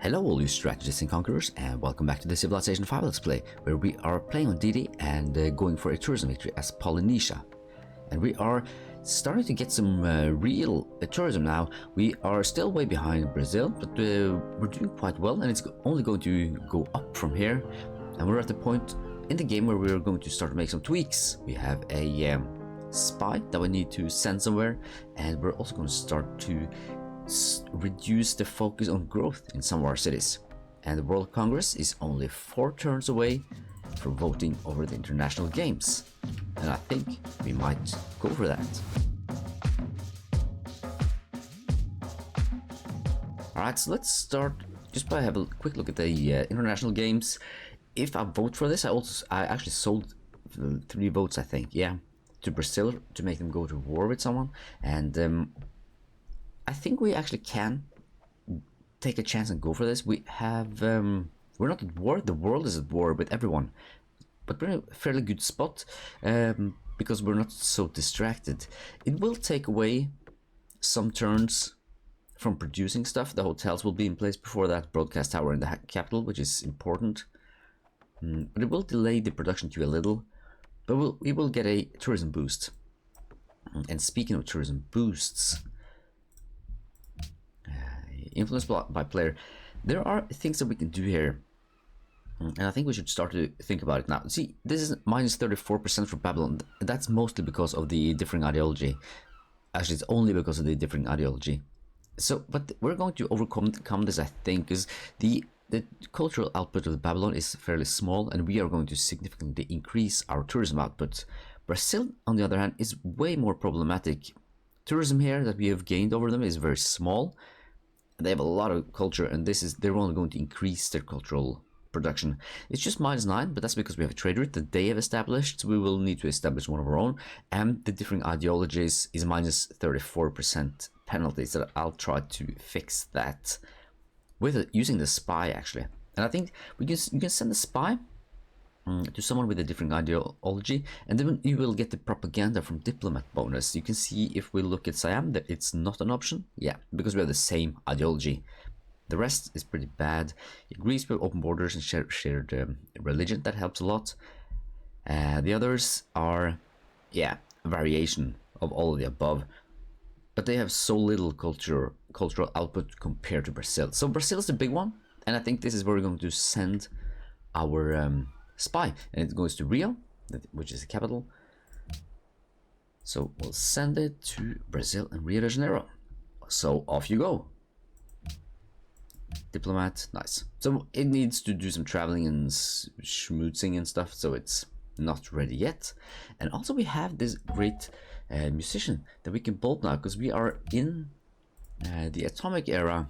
Hello all you strategists and conquerors, and welcome back to the Civilization 5 Let's Play, where we are playing on Deity and going for a tourism victory as Polynesia. And we are starting to get some real tourism now. We are still way behind Brazil, but we're doing quite well, and it's only going to go up from here. And we're at the point in the game where we're going to start to make some tweaks. We have a spy that we need to send somewhere, and we're also going to start to reduce the focus on growth in some of our cities. And the World Congress is only 4 turns away for voting over the international games, and I think we might go for that. Alright, so let's start just by having a quick look at the international games. If I vote for this, I actually sold 3 votes, I think, yeah, to Brazil to make them go to war with someone, and I think we actually can take a chance and go for this. We have, we're not at war, the world is at war with everyone, but we're in a fairly good spot because we're not so distracted. It will take away some turns from producing stuff. The hotels will be in place before that broadcast tower in the capital, which is important. But it will delay the production queue a little, but we will get a tourism boost. And speaking of tourism boosts, influence by player, there are things that we can do here, and I think we should start to think about it now. See, this is minus 34% for Babylon. That's mostly because of the differing ideology. Actually, it's only because of the differing ideology. So, but we're going to overcome this, I think, because the cultural output of Babylon is fairly small, and we are going to significantly increase our tourism output. Brazil, on the other hand, is way more problematic. Tourism here that we have gained over them is very small. They have a lot of culture, and they're only going to increase their cultural production. It's just minus 9, but that's because we have a trade route that they have established, so we will need to establish one of our own. And the differing ideologies is minus 34% penalties, that I'll try to fix that with using the spy, actually. And I think you can send the spy to someone with a different ideology, and then you will get the propaganda from diplomat bonus. You can see if we look at Siam that it's not an option, yeah, because we have the same ideology. The rest is pretty bad. Greece with open borders and shared religion, that helps a lot. The others are, yeah, a variation of all of the above, but they have so little cultural output compared to Brazil. So Brazil is the big one, and I think this is where we're going to send our spy, and it goes to Rio, which is the capital. So we'll send it to Brazil and Rio de Janeiro. So off you go. Diplomat, nice. So it needs to do some traveling and schmoozing and stuff, so it's not ready yet. And also we have this great musician that we can bolt now, because we are in the atomic era,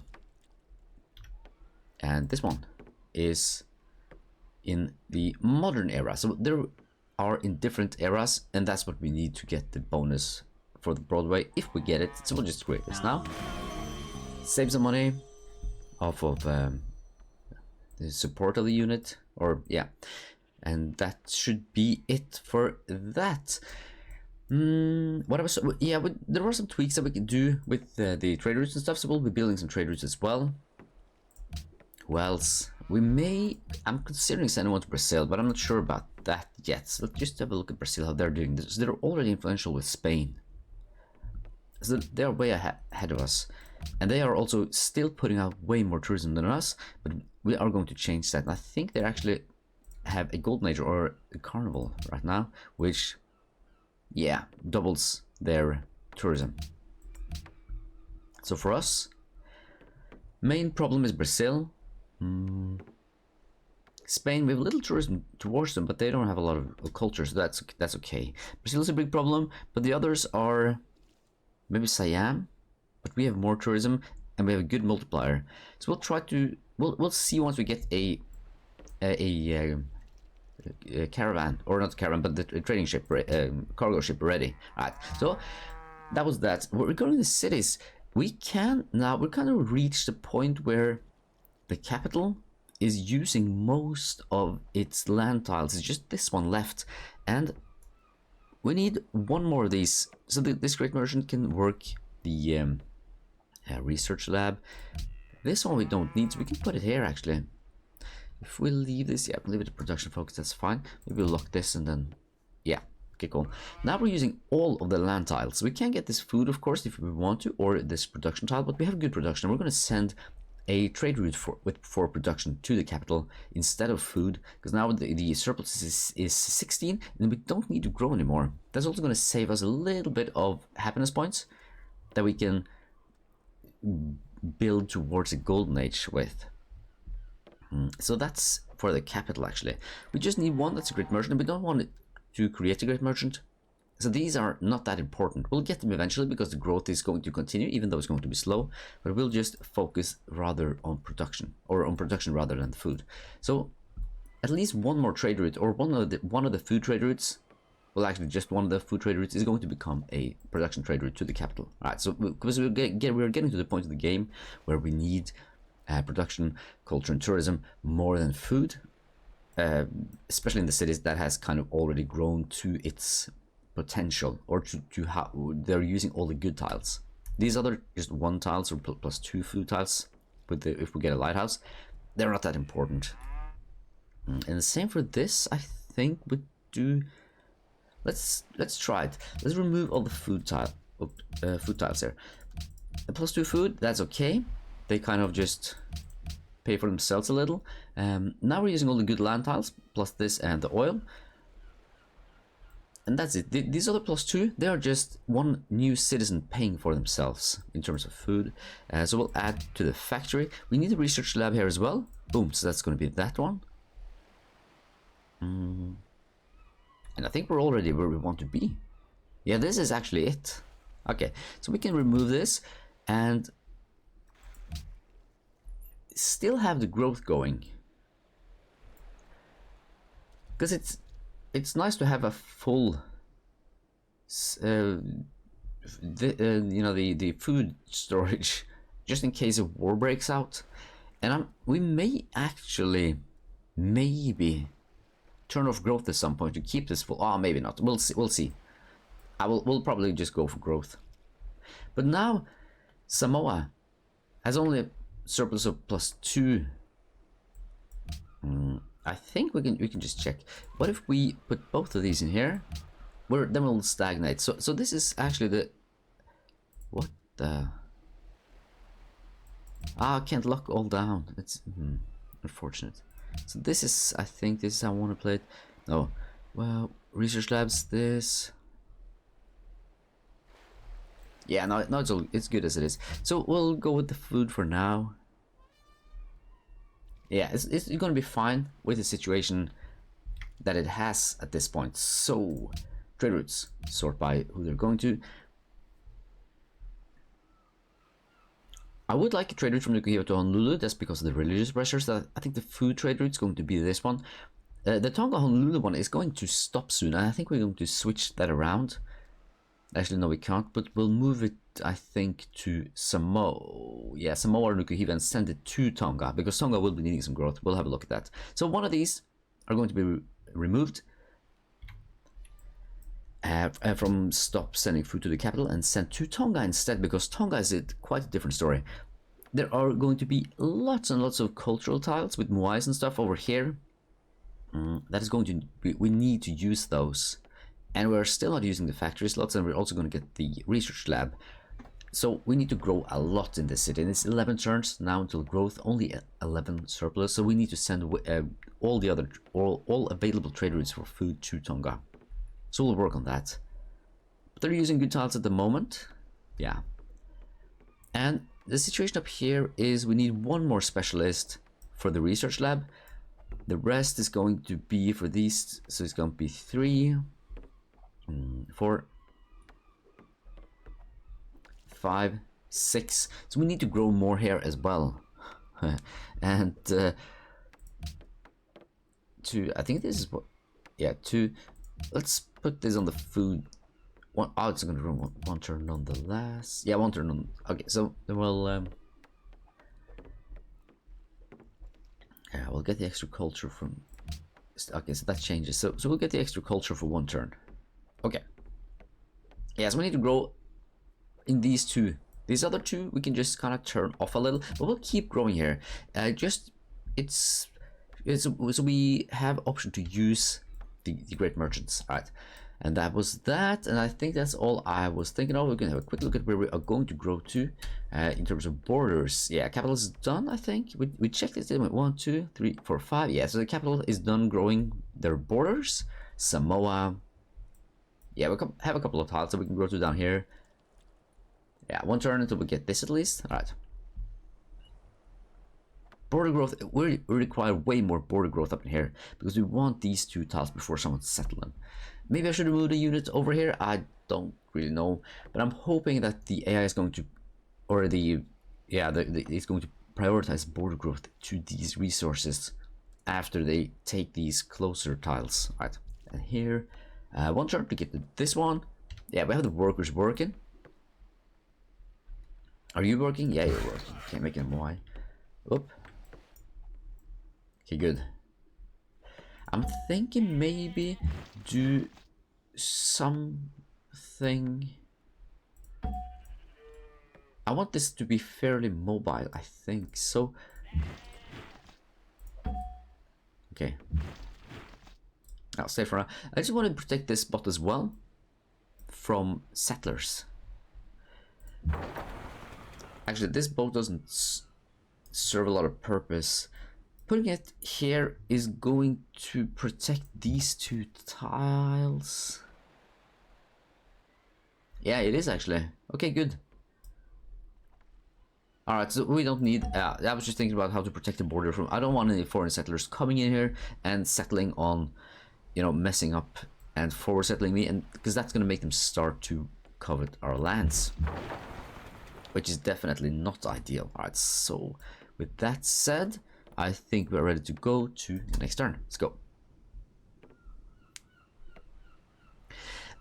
and this one is in the modern era. So there are in different eras, and that's what we need to get the bonus for the Broadway, if we get it. So we'll just create this now, save some money off of the support of the unit, or yeah, and that should be it for that. What else? Yeah, there are some tweaks that we can do with the trade routes and stuff, so we'll be building some trade routes as well. Who else? We may, I'm considering sending one to Brazil, but I'm not sure about that yet. So let's just have a look at Brazil, how they're doing this. They're already influential with Spain, so they're way ahead of us, and they are also still putting out way more tourism than us, but we are going to change that. And I think they actually have a golden age or a carnival right now, which, yeah, doubles their tourism. So for us, main problem is Brazil. Spain, we have a little tourism towards them, but they don't have a lot of culture, so that's okay. Brazil is a big problem, but the others are maybe Siam, but we have more tourism and we have a good multiplier. So we'll try to we'll see once we get a caravan, or not caravan, but the trading ship, cargo ship ready. Right. So that was that. Regarding the cities, we kind of reached the point where the capital is using most of its land tiles. It's just this one left, and we need one more of these so that this great merchant can work the research lab, This one we don't need, so we can put it here actually. If we leave this, yeah, leave it to production focus, that's fine. Maybe we'll lock this and then, yeah, okay, cool. Now we're using all of the land tiles. So we can get this food, of course, if we want to, or this production tile, but we have good production. We're going to send a trade route for production to the capital instead of food, because now the surplus is 16, and we don't need to grow anymore. That's also going to save us a little bit of happiness points that we can build towards a golden age with. So that's for the capital actually. We just need one that's a great merchant, and we don't want it to create a great merchant. So these are not that important. We'll get them eventually because the growth is going to continue, even though it's going to be slow. But we'll just focus rather on production, or on production rather than food. So at least one more trade route, or one of the food trade routes. Well, actually, just one of the food trade routes is going to become a production trade route to the capital. All right. So because we're getting to the point of the game where we need production, culture, and tourism more than food, especially in the cities that has kind of already grown to its potential, or to how they're using all the good tiles. These other just one tiles or plus 2 food tiles with if we get a lighthouse, they're not that important. And the same for this, I think we do. Let's try it. Let's remove all the food tiles here. A plus 2 food, that's okay. They kind of just pay for themselves a little. Now we're using all the good land tiles, plus this and the oil. And that's it. These other plus 2, they are just one new citizen paying for themselves in terms of food. So we'll add to the factory. We need a research lab here as well. Boom, so that's going to be that one. And I think we're already where we want to be. Yeah, this is actually it. Okay, so we can remove this and still have the growth going, because it's nice to have a full the food storage just in case a war breaks out. And we may actually maybe turn off growth at some point to keep this full. Maybe not. We'll see. We'll probably just go for growth. But now Samoa has only a surplus of plus 2. I think we can just check. What if we put both of these in here? Then we'll stagnate. So this is actually the what the I can't lock all down. It's unfortunate. So this is, I think this is how I want to play it. No, well, research labs. This. Yeah, no, it's good as it is. So we'll go with the food for now. Yeah, it's going to be fine with the situation that it has at this point. So, trade routes, sort by who they're going to. I would like a trade route from Nukuheva to Honolulu, that's because of the religious pressures. I think the food trade route is going to be this one. The Tonga Honolulu one is going to stop soon, and I think we're going to switch that around. Actually, no, we can't, but we'll move it, I think, to Samoa. Yeah, Samoa or Nukuheva, and send it to Tonga, because Tonga will be needing some growth. We'll have a look at that. So one of these are going to be removed from stop sending food to the capital and sent to Tonga instead, because Tonga is quite a different story. There are going to be lots and lots of cultural tiles with moais and stuff over here. That is going to be, we need to use those. And we're still not using the factory slots, and we're also going to get the research lab. So we need to grow a lot in this city. And it's 11 turns now until growth, only 11 surplus. So we need to send all available trade routes for food to Tonga. So we'll work on that. But they're using good tiles at the moment. Yeah. And the situation up here is we need one more specialist for the research lab. The rest is going to be for these. So it's going to be 3, 4, 5, 6. So we need to grow more here as well. And I think this is what, yeah, 2. Let's put this on the food. It's going to run one turn nonetheless. Yeah, one turn on. Okay, so we'll yeah, we'll get the extra culture from. Okay, so that changes. So we'll get the extra culture for 1 turn. Okay. Yeah, so we need to grow in these 2 These other two we can just kind of turn off a little, but we'll keep growing here. So we have option to use the great merchants. All right, and that was that, and I think that's all I was thinking of. We're gonna have a quick look at where we are going to grow to in terms of borders. Yeah, capital is done. I think we checked this. It went 1, 2, 3, 4, 5. Yeah, so the capital is done growing their borders. Samoa. Yeah, we have a couple of tiles that we can grow to down here. Yeah, one turn until we get this at least. All right. Border growth, we require way more border growth up in here because we want these 2 tiles before someone's settling. Maybe I should move the unit over here. I don't really know, but I'm hoping that the AI is going to, or it's going to prioritize border growth to these resources after they take these closer tiles. All right, and here, one turn to get to this one. Yeah, we have the workers working. Are you working? Yeah, you're working. Can't make them why. Oop. Okay, good. I'm thinking maybe do something. I want this to be fairly mobile, I think. So, okay. I'll stay for now. I just want to protect this spot as well from settlers. Actually, this boat doesn't serve a lot of purpose. Putting it here is going to protect these 2 tiles. Yeah, it is actually. Okay, good. Alright, so we don't need... I was just thinking about how to protect the border from... I don't want any foreign settlers coming in here and settling on, you know, messing up and forward settling me, and because that's going to make them start to covet our lands, which is definitely not ideal. Alright, so with that said, I think we're ready to go to the next turn. Let's go.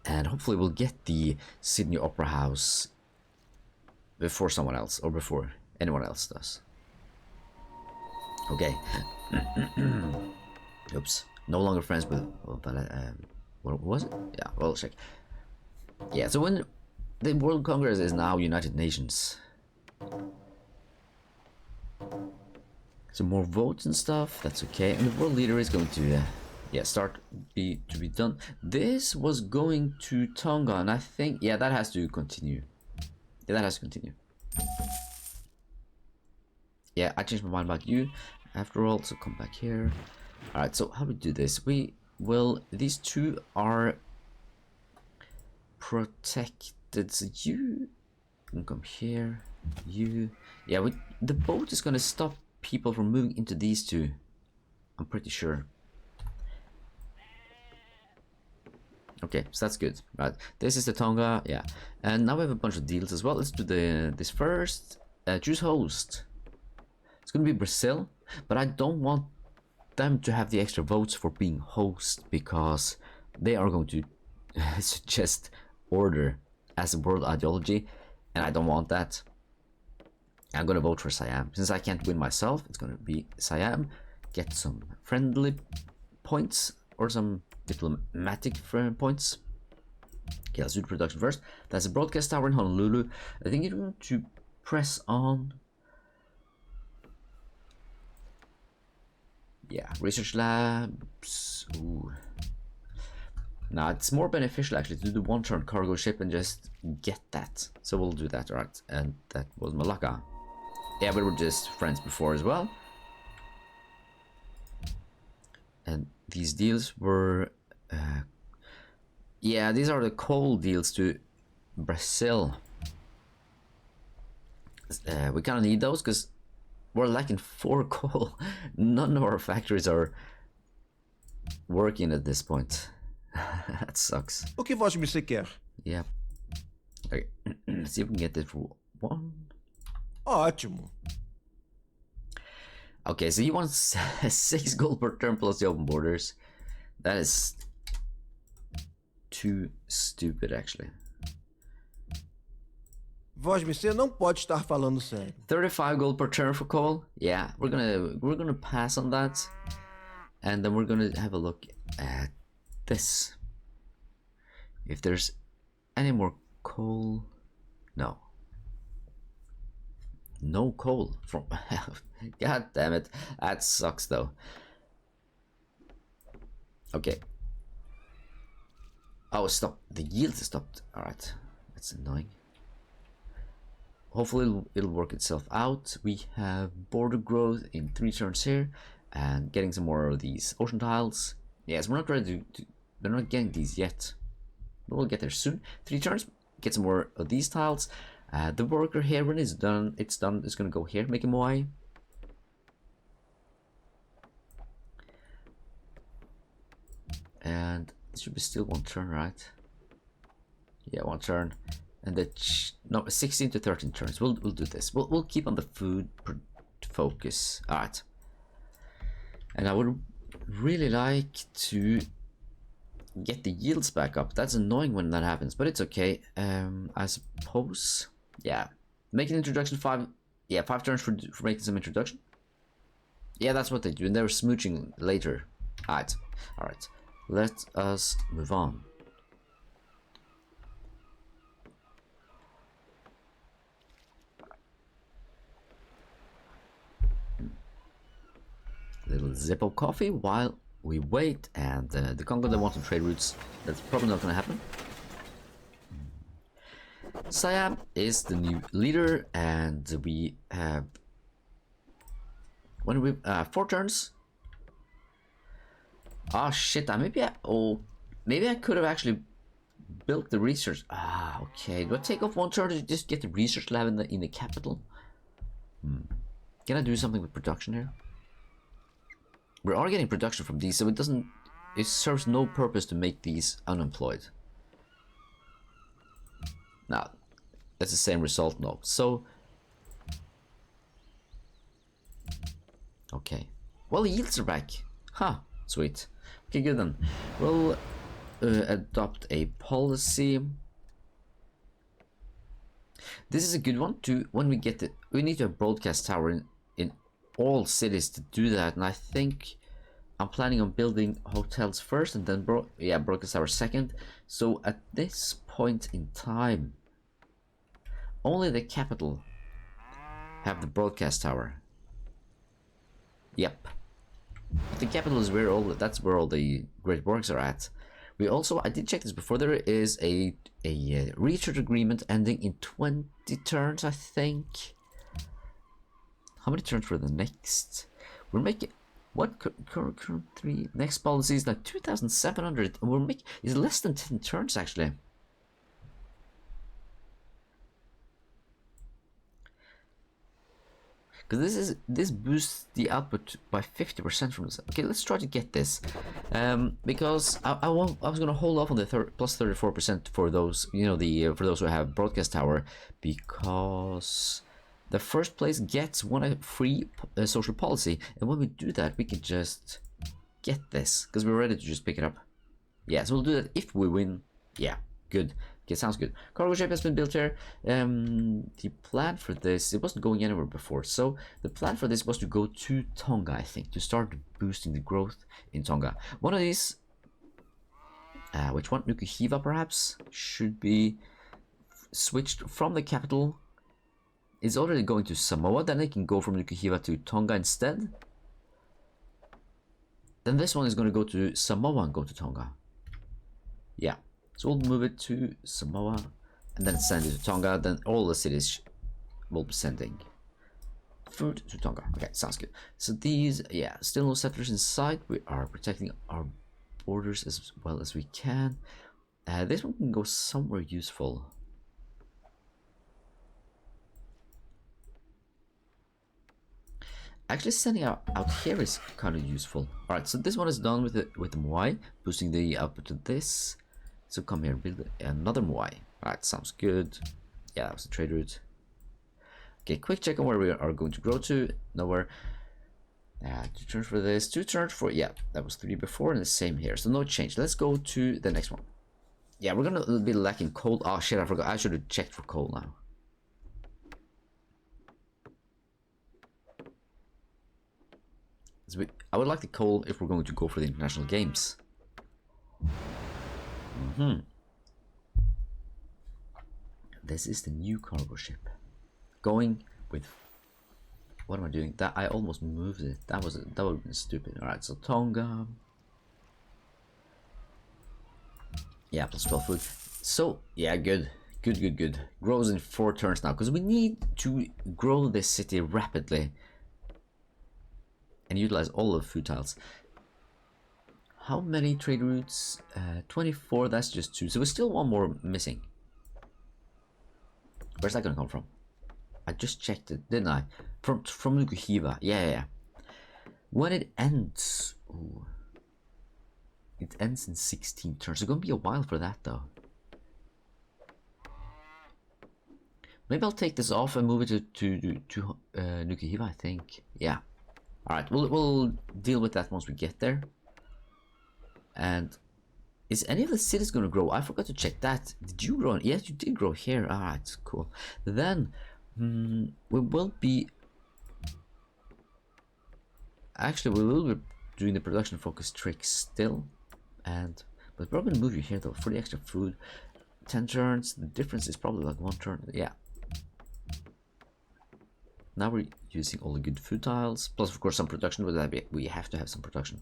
And hopefully we'll get the Sydney Opera House before someone else, or before anyone else does. Okay. Oops. No longer friends with... what was it? Yeah, well, check. Yeah, so when the World Congress is now United Nations. Some more votes and stuff, that's okay. And the world leader is going to, start to be done. This was going to Tonga, and I think, yeah, that has to continue. Yeah, that has to continue. Yeah, I changed my mind about you after all, so come back here. Alright, so how do we do this? We will, these 2 are protected, so you can come here, you, yeah, the boat is gonna stop people from moving into these 2. I'm pretty sure. Okay, so that's good. Right, this is the Tonga, yeah. And now we have a bunch of deals as well. Let's do this first. Choose host. It's gonna be Brazil, but I don't want them to have the extra votes for being host because they are going to suggest order as a world ideology, and I don't want that. I'm gonna vote for Siam. Since I can't win myself, it's gonna be Siam. Get some friendly points or some diplomatic points. Okay, let's do the production first. That's a broadcast tower in Honolulu. I think you're going to press on. Yeah, research labs. Ooh. Now it's more beneficial actually to do 1 turn cargo ship and just get that. So we'll do that, alright. And that was Malacca. Yeah, we were just friends before as well. And these deals were... yeah, these are the coal deals to Brazil. We kind of need those because we're lacking 4 coal. None of our factories are working at this point. That sucks. O que você quer? Yeah. Okay. Let's see if we can get this for 1. Ótimo. Okay, so he wants 6 gold per turn plus the open borders. That is too stupid, actually. Você não pode estar falando sério. 35 gold per turn for coal. Yeah, we're gonna pass on that, and then we're gonna have a look at this. If there's any more coal, no. No coal from. God damn it. That sucks though. Okay. Oh, stop. The yield stopped. Alright. That's annoying. Hopefully it'll work itself out. We have border growth in 3 turns here. And getting some more of these ocean tiles. Yes, we're not ready to we're not getting these yet. But we'll get there soon. 3 turns. Get some more of these tiles. The worker here, when it's done, it's gonna go here, make a moai. And it should be still 1 turn, right? Yeah, 1 turn. And the no, 16 to 13 turns. We'll do this. We'll keep on the food focus. Alright. And I would really like to get the yields back up. That's annoying when that happens, but it's okay. I suppose. Yeah. Make an introduction 5. Yeah, 5 turns for making some introduction. Yeah, that's what they do, and they're smooching later. Alright. Alright. Let us move on. Little sip of coffee while we wait, and the Congo that wants some trade routes. That's probably not going to happen. Siam is the new leader, and we have 4 turns. Ah, shit! Maybe I could have actually built the research. Ah, okay. Do I take off 1 turn to just get the research lab in the capital? Can I do something with production here? We are getting production from these, so it serves no purpose to make these unemployed. Now, that's the same result, no. So, okay. Well, the yields are back. Huh, sweet. Okay, good then. We'll adopt a policy. This is a good one too. When we get it, we need to have broadcast tower in all cities to do that, and I think I'm planning on building hotels first and then broadcast tower second. So at this point in time, only the capital have the broadcast tower. Yep. The capital is where that's where all the great works are at. We also, I did check this before, there is a research agreement ending in 20 turns, I think. How many turns for the next? We're making, what, current 3, next policy is like 2,700, and we're making, it's less than 10 turns actually. Because this boosts the output by 50% from this. Okay, let's try to get this, because I was gonna hold off on the plus 34% for those, you know, for those who have broadcast tower, because the first place gets one free social policy, and when we do that, we can just get this because we're ready to just pick it up. Yeah, so we'll do that if we win. Yeah, good. Okay, sounds good. Cargo ship has been built here. The plan for this, it wasn't going anywhere before, so the plan for this was to go to Tonga, I think, to start boosting the growth in Tonga. One of these, which one? Nukuhiva perhaps, should be switched from the capital. It's already going to Samoa, then they can go from Nukuhiva to Tonga instead. Then this one is going to go to Samoa and go to Tonga. Yeah. So we'll move it to Samoa and then send it to Tonga. Then all the cities will be sending food to Tonga. Okay, sounds good. So these, yeah, still no settlers in sight. We are protecting our borders as well as we can. This one can go somewhere useful. Actually, sending out here is kind of useful. All right, so this one is done with the Moai, boosting the output to this. So come here, build another Moai. Alright, sounds good. Yeah, that was the trade route. Okay, quick check on where we are going to grow to. Nowhere. 2 turns for this, 2 turns for, yeah, that was 3 before, and the same here. So no change. Let's go to the next one. Yeah, we're gonna be lacking coal. Oh shit, I forgot. I should have checked for coal now. I would like the coal if we're going to go for the international games. This is the new cargo ship, going with What am I doing? That I almost moved it. That would have been stupid. All right, so Tonga. Yeah, plus 12 food. So yeah, good. Grows in 4 turns now because we need to grow this city rapidly and utilize all of the food tiles. How many trade routes? 24. That's just 2. So there's still 1 more missing. Where's that gonna come from? I just checked it, didn't I? From Nukuhiva. Yeah. When it ends, ooh, it ends in 16 turns. It's gonna be a while for that though. Maybe I'll take this off and move it to Nukuhiva, I think. Yeah. All right, we'll deal with that once we get there. And is any of the cities gonna grow? I forgot to check that. Did you grow? Yes, you did grow here. All right, cool. Then we will be. Actually, we will be doing the production focus trick still, but we're probably gonna move you here though for the extra food. 10 turns. The difference is probably like 1 turn. Yeah. Now we're using all the good food tiles, plus of course some production. With that, we have to have some production.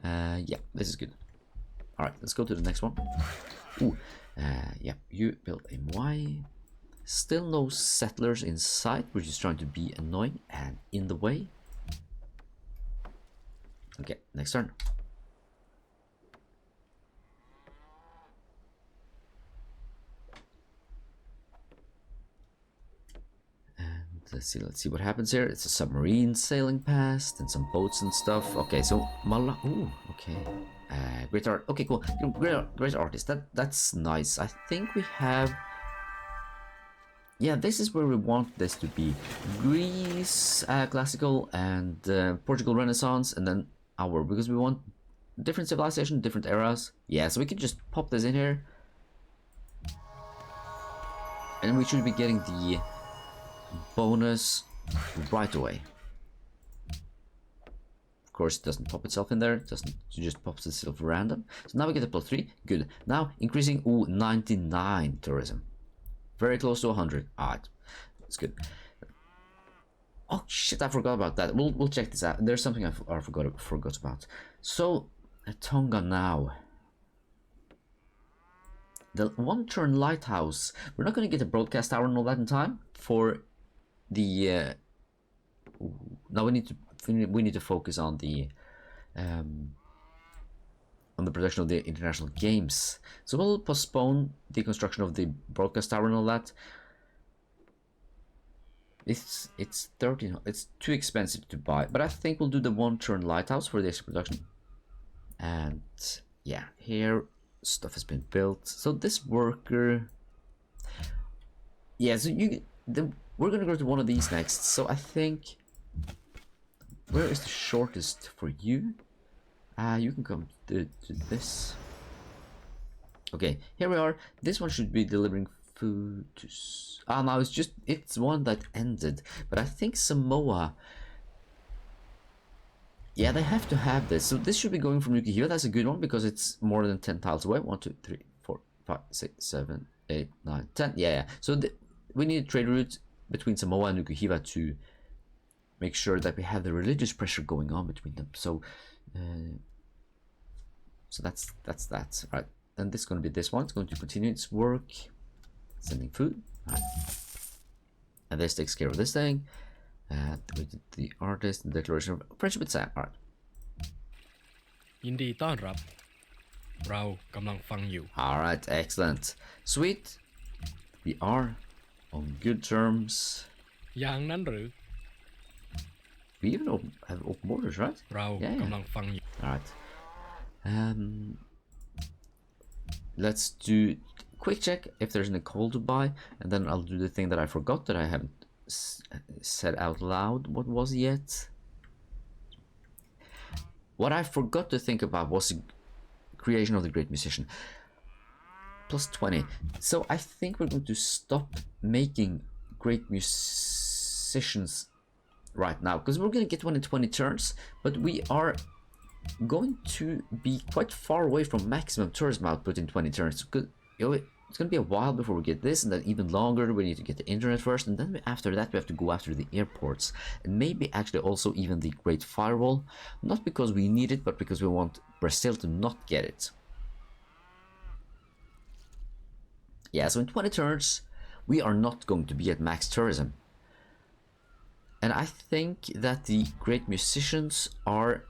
Yeah, this is good. All right, let's go to the next one. Ooh, yeah, you built a Y. Still no settlers in sight, which is trying to be annoying and in the way. Okay, next turn. Let's see what happens here. It's a submarine sailing past and some boats and stuff. Okay, so Mala. Ooh, okay. Great art. Okay, cool. Great artist. That's nice. I think we have. Yeah, this is where we want this to be. Greece, classical, and Portugal Renaissance, and then our, because we want different civilization, different eras. Yeah, so we can just pop this in here, and we should be getting the bonus right away. Of course, it doesn't pop itself in there. It just pops itself random. So now we get a +3. Good. Now increasing. Ooh, 99 tourism. Very close to 100. Ah, it's good. Oh shit! I forgot about that. We'll check this out. There's something I forgot about. So Tonga now. The 1 turn lighthouse. We're not gonna get a broadcast tower and all that in time for the. Now we need to focus on the production of the international games. So we'll postpone the construction of the broadcast tower and all that. It's 13. It's too expensive to buy, but I think we'll do the 1 turn lighthouse for this production. And yeah, here stuff has been built. So this worker. Yeah, so we're gonna go to one of these next. So I think. Where is the shortest for you? You can come to this. Okay, here we are. This one should be delivering food to. No, it's one that ended. But I think Samoa. Yeah, they have to have this. So this should be going from Nukuhiva. That's a good one because it's more than 10 tiles away. 1, 2, 3, 4, 5, 6, 7, 8, 9, 10. Yeah. So we need a trade route between Samoa and Nukuhiva to make sure that we have the religious pressure going on between them. So that's that. Right. And this is going to be this one. It's going to continue its work, sending food. Right. And this takes care of this thing. We did the artist and declaration of friendship with Sam. All right. ยินดีต้อนรับเรากำลังฟังอยู่ All right. Excellent. Sweet. We are on good terms. อย่างนั้นหรือ We even have open borders, right? เรากำลังฟังอยู่ All right. Let's do quick check if there's any coal to buy, and then I'll do the thing that I forgot that I haven't said out loud. What was it yet? What I forgot to think about was the creation of the great musician. +20. So I think we're going to stop making great musicians right now because we're going to get one in 20 turns, but we are going to be quite far away from maximum tourism output in 20 turns. It's gonna be a while before we get this, and then even longer. We need to get the internet first, and then after that we have to go after the airports, and maybe actually also even the Great Firewall. Not because we need it, but because we want Brazil to not get it. Yeah, so in 20 turns, we are not going to be at max tourism. And I think that the great musicians are...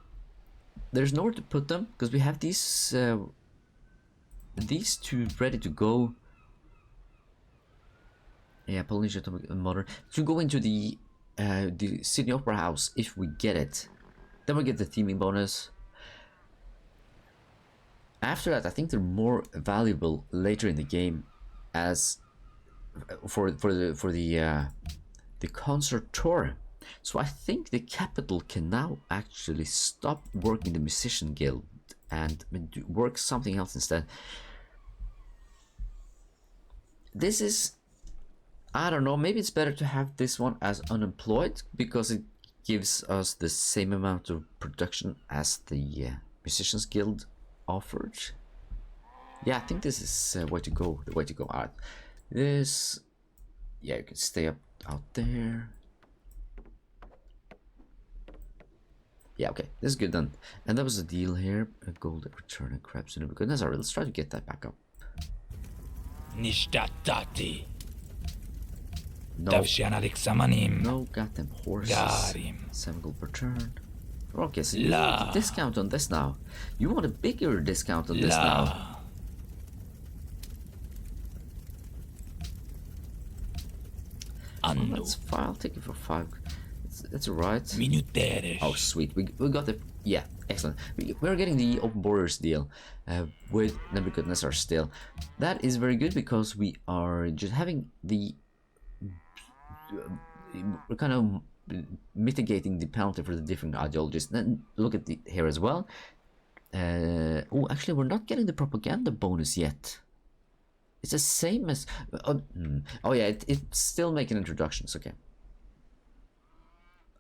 There's nowhere to put them, because we have these two ready to go. Yeah, Polynesia Modern. To go into the Sydney Opera House if we get it. Then we get the theming bonus. After that, I think they're more valuable later in the game, as for the concert tour. So I think the capital can now actually stop working the musician guild and work something else instead. This is, I don't know, maybe it's better to have this one as unemployed, because it gives us the same amount of production as the musicians guild offered. Yeah, I think this is the way to go. Alright, this, yeah, you can stay up out there. Yeah, okay, this is good then. And that was the deal here. A gold return and crabs in it. Goodness, alright, let's try to get that back up. Nishtatati. No, no goddamn horses. 7 gold per turn. Okay, so you want a discount on this now. You want a bigger discount on this now. Oh, that's fine. I'll take it for 5. That's alright. Oh, sweet. We got the... Yeah, excellent. We're getting the open borders deal with Nebuchadnezzar still. That is very good, because we are just having the... we're kind of mitigating the penalty for the different ideologies. Then look at here as well. Oh, actually, we're not getting the propaganda bonus yet. It's the same as... oh yeah, it's still making introductions, okay.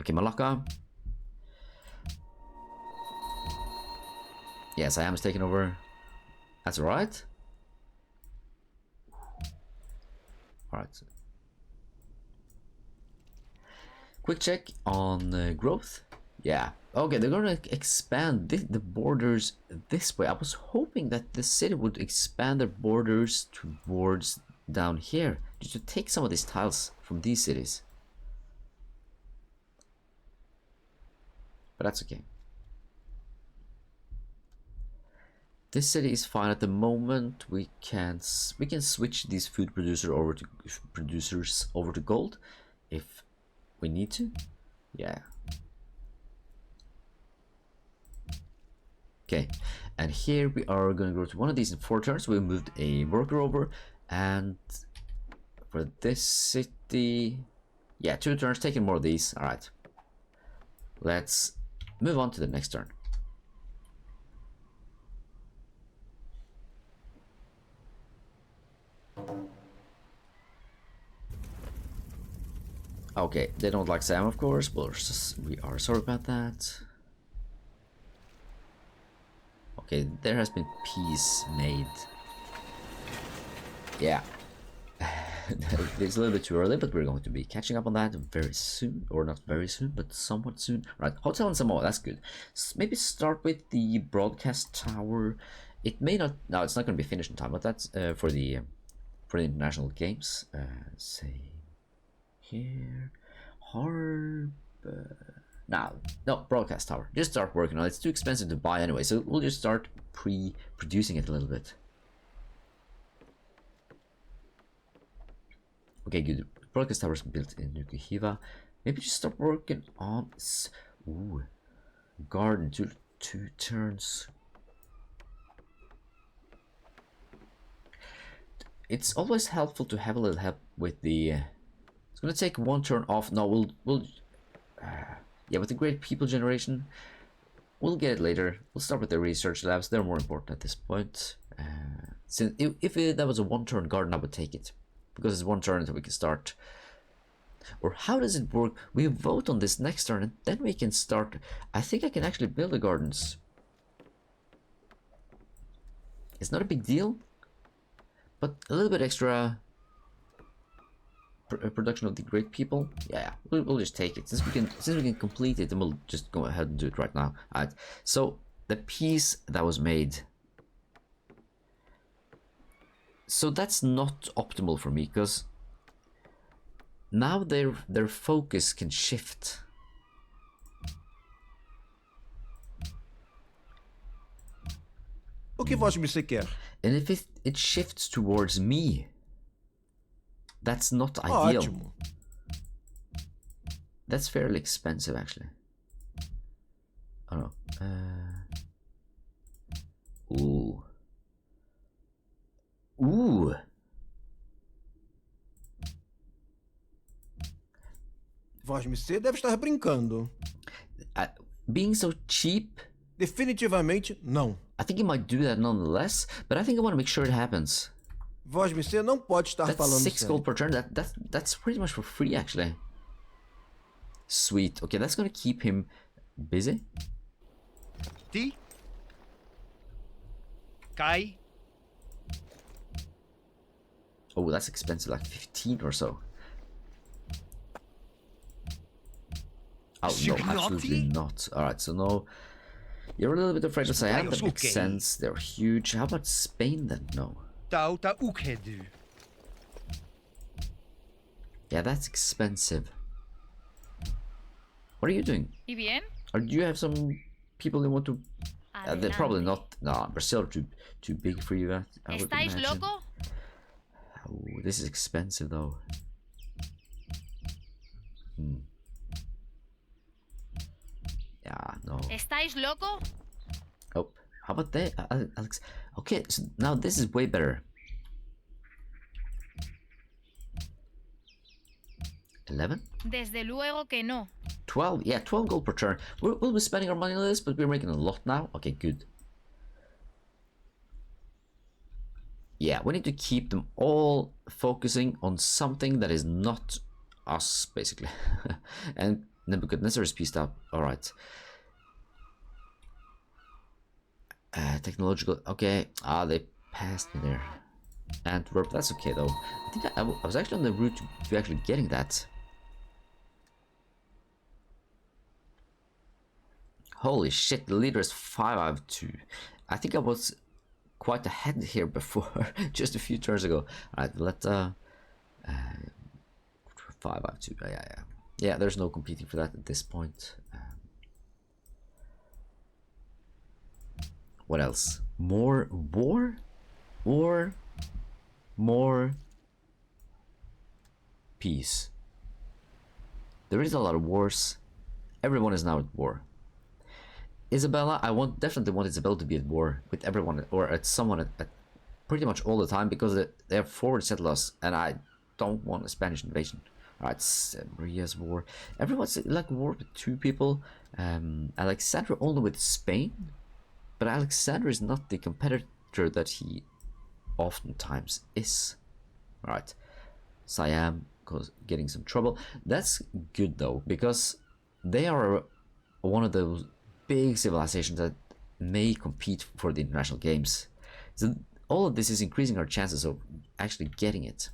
Okay, Malacca. Yes, I am taking over. That's alright. Alright. Quick check on growth. Yeah. Okay, they're gonna expand the borders this way. I was hoping that the city would expand their borders towards down here, just to take some of these tiles from these cities. But that's okay. This city is fine at the moment. We can switch these food producers over to gold if we need to. Yeah. Okay, and here we are going to go to one of these in 4 turns. We moved a worker over, and for this city, yeah, 2 turns, taking more of these. All right, let's move on to the next turn. Okay, they don't like Sam, of course, but we are sorry about that. Okay, there has been peace made. Yeah. It's a little bit too early, but we're going to be catching up on that very soon. Or not very soon, but somewhat soon. Right, Hotel and Samoa, that's good. Maybe start with the broadcast tower. It may not... No, it's not going to be finished in time, but that's for the international games. Say... Here... Harb... No, broadcast tower. Just start working on it. It's too expensive to buy anyway, so we'll just start producing it a little bit. Okay, good. Broadcast tower is built in Nukuhiva. Maybe just start working on... Ooh. Garden, two turns. It's always helpful to have a little help with the... It's gonna take 1 turn off. No, we'll yeah, with the great people generation, we'll get it later. We'll start with the research labs. They're more important at this point. Since if that was a 1 turn garden, I would take it, because it's 1 turn until we can start. Or how does it work? We vote on this next turn, and then we can start. I think I can actually build the gardens. It's not a big deal, but a little bit extra production of the great people. Yeah, we'll just take it since we can complete it, and we'll just go ahead and do it right now. All right. So the piece that was made. So that's not optimal for me because now their focus can shift. O que você quer? And if it shifts towards me, that's not ideal. Ótimo. That's fairly expensive, actually. Oh no. Ooh. Ooh. Você deve estar brincando. Being so cheap. Definitivamente não. I think you might do that nonetheless, but I think I want to make sure it happens. Você não pode estar That's falando 6 sério. gold per turn. That's pretty much for free, actually. Sweet. Okay, that's gonna keep him busy. Ti? Kai? Oh, that's expensive, like 15 or so. Oh, no, absolutely not. Alright, so no. You're a little bit afraid of Siam, that makes sense. They're huge. How about Spain then? No. Tauta ukhedu. Yeah, that's expensive. What are you doing? ¿Y bien? Or do you have some people you want to... they're probably Adelante. not... No, Brazil are too big for you, I would ¿Estáis imagine. loco? Oh, this is expensive though. Yeah, no. ¿Estáis loco? Oh, how about that, Alex? Okay, so now this is way better. 11? Desde luego que no. 12? Yeah, 12 gold per turn. We'll be spending our money on this, but we're making a lot now. Okay, good. Yeah, we need to keep them all focusing on something that is not us, basically. And Nebuchadnezzar is pieced out. Alright. Technological. Okay. Ah, they passed me there. Antwerp. That's okay, though. I think I was actually on the route to actually getting that. Holy shit, the leader is 5 out of 2. I think I was quite ahead here before, just a few turns ago. Alright, let 5 out of 2. Yeah, there's no competing for that at this point. What else? More war? Or more peace? There is a lot of wars. Everyone is now at war. Isabella, I definitely want Isabella to be at war with everyone, or at someone at pretty much all the time, because they have forward settlers, and I don't want a Spanish invasion. Alright, Maria's war. Everyone's like war with 2 people. Alexander only with Spain, but Alexander is not the competitor that he oftentimes is. Alright, Siam getting some trouble. That's good though, because they are one of those big civilizations that may compete for the international games. So all of this is increasing our chances of actually getting it.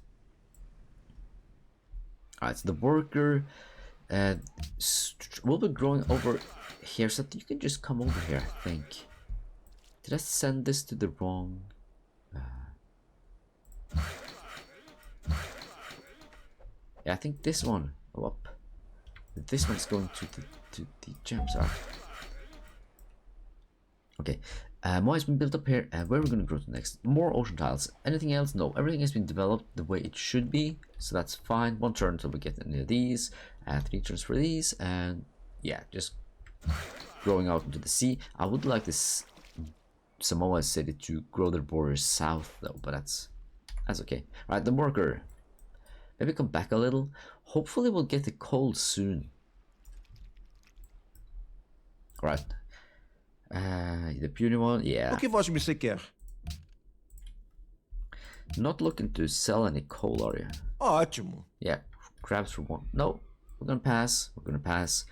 Alright, so the worker will be growing over here, so you can just come over here, I think. Did I send this to the wrong... Yeah, I think this one. Oh, up. This one's going to the gems. Alright. Okay, more has been built up here, and where are we going to grow to next? More ocean tiles. Anything else? No, everything has been developed the way it should be, so that's fine. 1 turn until we get any of these, 3 turns for these, and yeah, just growing out into the sea. I would like this Samoa city to grow their borders south though, but that's okay. Alright, the worker. Maybe come back a little. Hopefully we'll get the coal soon. Alright. The puny one, yeah. O que você quer? Not looking to sell any coal, are you? Ótimo. Yeah, crabs for 1. No, we're gonna pass. We're gonna pass.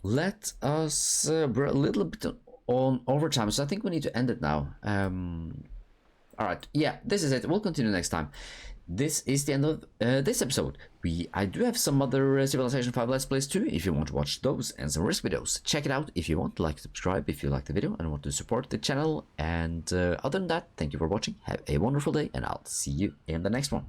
Let us we're a little bit on overtime, so I think we need to end it now. Alright, yeah, this is it. We'll continue next time. This is the end of this episode. I do have some other Civilization 5 Let's Plays too, if you want to watch those and some risk videos. Check it out if you want. Like, subscribe if you like the video and want to support the channel. And other than that, thank you for watching. Have a wonderful day, and I'll see you in the next one.